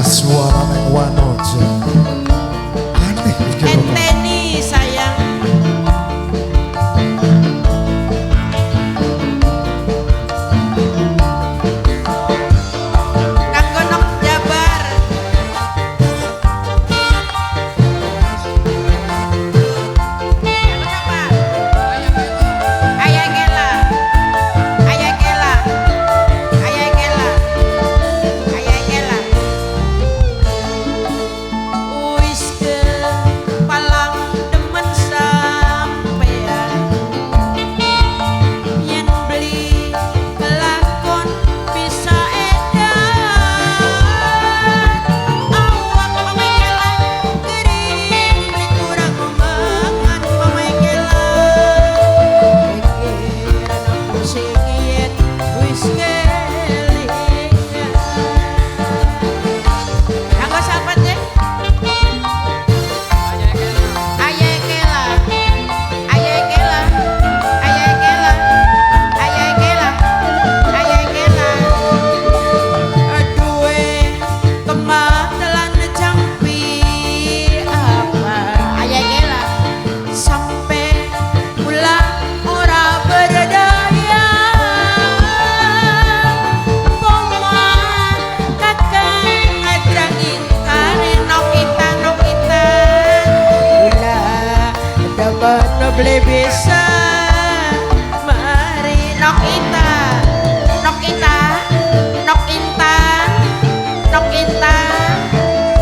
suara neng wanoja aneh iki kok. Enteni sayang. Kanggo nok Jabar. Kenapa? Ayah Kela. Ayah Kela. Ayah Kela. Ayah Kela. Wis palang demen sampean yen beli kelakon bisa edan awak pamekela kering beli kurang mangan pamekela pikiran aku sing yen wis kelingan kanggo sahabat deh. Ayah Kela, Ayah Kela, Ayah Kela, Ayah Kela, Ayah Kela. Duwe kematelan jampi apa? Ayah Kela sampai pulang ora berdaya. Poman kakang ngadrangin kare nokita nokita. Ulah dapat beli bisa mari nokita nokita nokinta nokinta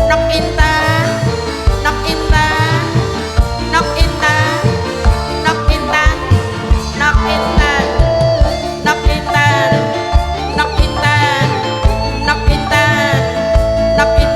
nokinta nokinta nokinta nokinta nokinta nokinta nokinta nokinta nokinta